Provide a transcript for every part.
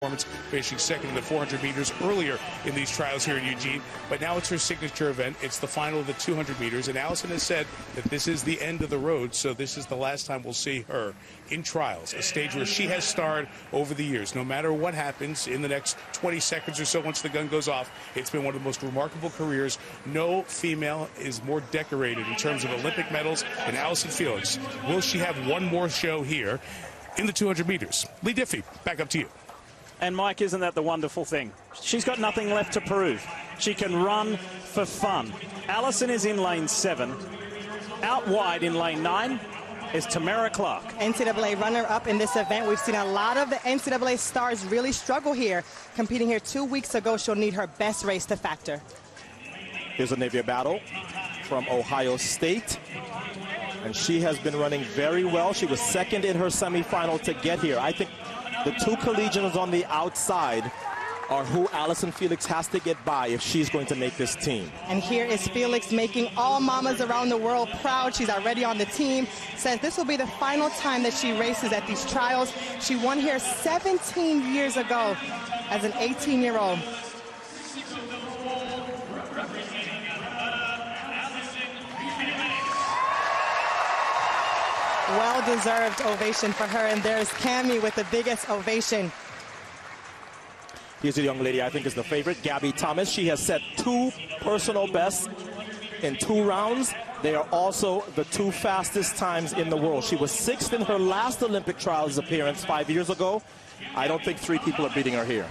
performance, finishing second in the 400 meters earlier in these trials here in Eugene. But now it's her signature event. It's the final of the 200 meters. And Allison has said that this is the end of the road. So this is the last time we'll see her in trials, a stage where she has starred over the years. No matter what happens in the next 20 seconds or so once the gun goes off, it's been one of the most remarkable careers. No female is more decorated in terms of Olympic medals than Allison Felix. Will she have one more show here in the 200 meters? Lee Diffie, back up to you. And Mike, isn't that the wonderful thing? She's got nothing left to prove. She can run for fun. Allison is in lane 7. Out wide in lane 9 is Tamara Clark. NCAA runner-up in this event. We've seen a lot of the NCAA stars really struggle here. Competing here 2 weeks ago, she'll need her best race to factor. Here's Olivia Battle from Ohio State. And she has been running very well. She was second in her semifinal to get here. I think the two collegians on the outside are who Allison Felix has to get by if she's going to make this team. And here is Felix making all mamas around the world proud. She's already on the team. Says this will be the final time that she races at these trials. She won here 17 years ago as an 18-year-old. Well-deserved ovation for her, and there's Cammie with the biggest ovation. Here's a young lady I think is the favorite, Gabby Thomas. She has set 2 personal bests in 2 rounds. They are also the 2 fastest times in the world. She was 6th in her last Olympic trials appearance 5 years ago. I don't think 3 people are beating her here.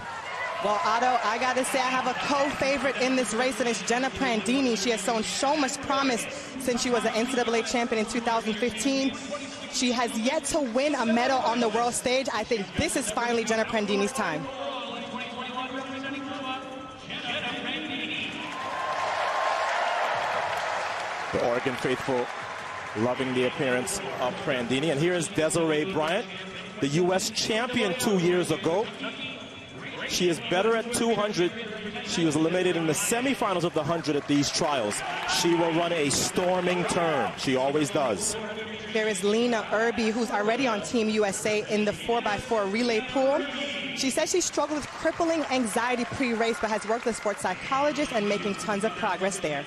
Well, Otto, I got to say I have a co-favorite in this race, and it's Jenna Prandini. She has shown so much promise since she was an NCAA champion in 2015. She has yet to win a medal on the world stage. I think this is finally Jenna Prandini's time. The Oregon faithful loving the appearance of Prandini. And here is Desiree Bryant, the U.S. champion 2 years ago. She is better at 200. She was eliminated in the semifinals of the 100 at these trials. She will run a storming turn. She always does. Here is Lena Irby, who's already on Team USA in the 4x4 relay pool. She says she struggled with crippling anxiety pre-race, but has worked with sports psychologists and making tons of progress there.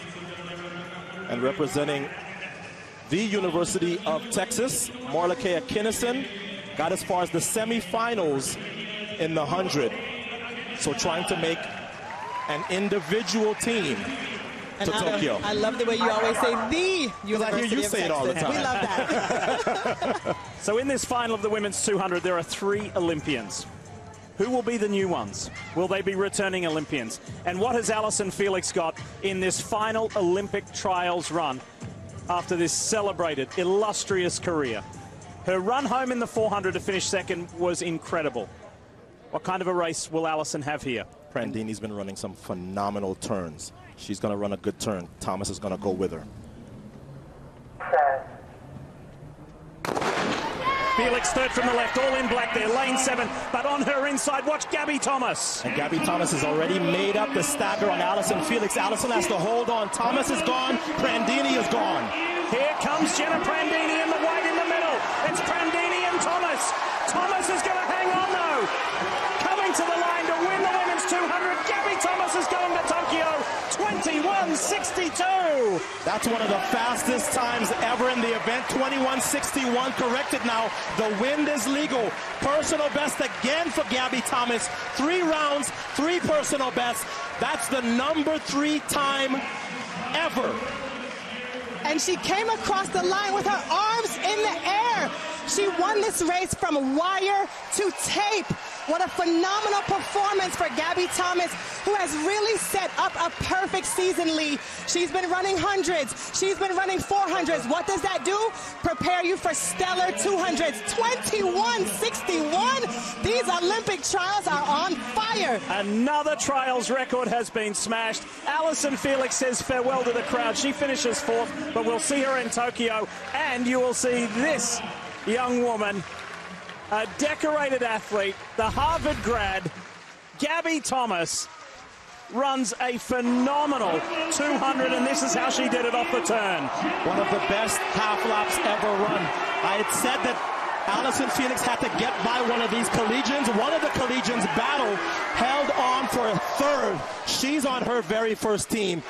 And representing the University of Texas, Marlakea Kinnison got as far as the semifinals in the 100. So trying to make an individual team to Tokyo. I love the way you always say the University I hear you say it all the time. We love that. So in this final of the women's 200, there are 3 Olympians. Who will be the new ones? Will they be returning Olympians? And what has Allison Felix got in this final Olympic trials run after this celebrated, illustrious career? Her run home in the 400 to finish second was incredible. What kind of a race will Allison have here? Prandini's been running some phenomenal turns. She's going to run a good turn. Thomas is going to go with her. Felix third from the left, all in black there, lane 7, but on her inside, watch Gabby Thomas. And Gabby Thomas has already made up the stagger on Allison Felix. Allison has to hold on. Thomas is gone. Prandini is gone. Here comes Jenna Prandini in the white in the middle. It's Prandini and Thomas. Thomas is going to hang on though. Coming to the line to win the women's 200. Gabby Thomas is going to Tokyo. 21:62. That's one of the fastest times ever in the event. 21:61 corrected now. The wind is legal. Personal best again for Gabby Thomas. 3 rounds, 3 personal bests. That's the number 3 time ever. And she came across the line with her arms in the air. She won this race from wire to tape. What a phenomenal performance for Gabby Thomas, who has really set up a perfect season, Lee. She's been running 100s. She's been running 400s. What does that do? Prepare you for stellar 200s. 21:61. These Olympic trials are on fire. Another trials record has been smashed. Allison Felix says farewell to the crowd. She finishes 4th, but we'll see her in Tokyo. And you will see this young woman, a decorated athlete, the Harvard grad, Gabby Thomas, runs a phenomenal 200, and this is how she did it off the turn. One of the best half laps ever run. I had said that Allyson Felix had to get by one of these collegians. One of the collegians battled, held on for a third. She's on her very first team.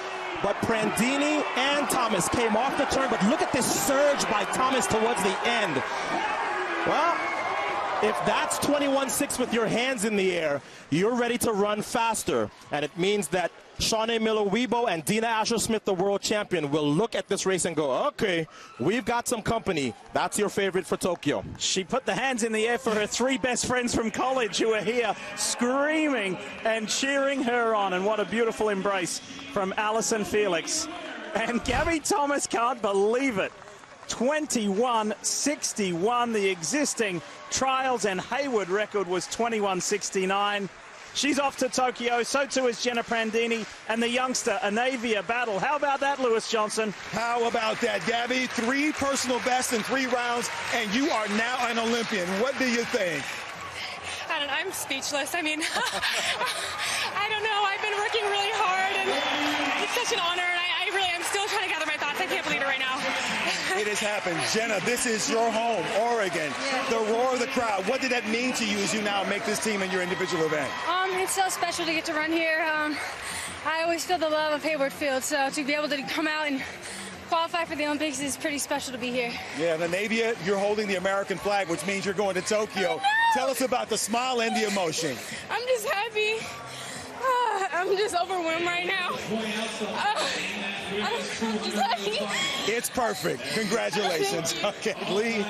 But Prandini and Thomas came off the turn. But look at this surge by Thomas towards the end. Well, if that's 21.6 with your hands in the air, you're ready to run faster. And it means that Shaunae Miller-Uibo and Dina Asher-Smith, the world champion, will look at this race and go, okay, we've got some company. That's your favorite for Tokyo. She put the hands in the air for her three best friends from college who are here screaming and cheering her on. And what a beautiful embrace from Allyson Felix. And Gabby Thomas can't believe it. 21.61. The existing trials and Hayward record was 21.69. She's off to Tokyo. So too is Jenna Prandini and the youngster Anavia Battle. How about that, Lewis Johnson? How about that, Gabby? 3 personal bests in 3 rounds, and you are now an Olympian. What do you think? I don't know. I'm speechless. I mean, I don't know. I've been working really hard, and it's such an honor, and I really am still trying to gather my thoughts. I can't believe it right now. It has happened. Jenna, this is your home, Oregon. Yeah. The roar of the crowd. What did that mean to you as you now make this team in your individual event? It's so special to get to run here. I always feel the love of Hayward Field, so to be able to come out and qualify for the Olympics is pretty special to be here. Yeah, and Anavia, you're holding the American flag, which means you're going to Tokyo. Tell us about the smile and the emotion. I'm just happy. I'm just overwhelmed right now. I'm just happy. It's perfect. Congratulations. Okay, Lee.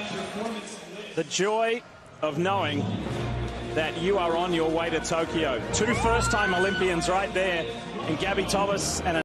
The joy of knowing that you are on your way to Tokyo. 2 first-time Olympians right there, and Gabby Thomas and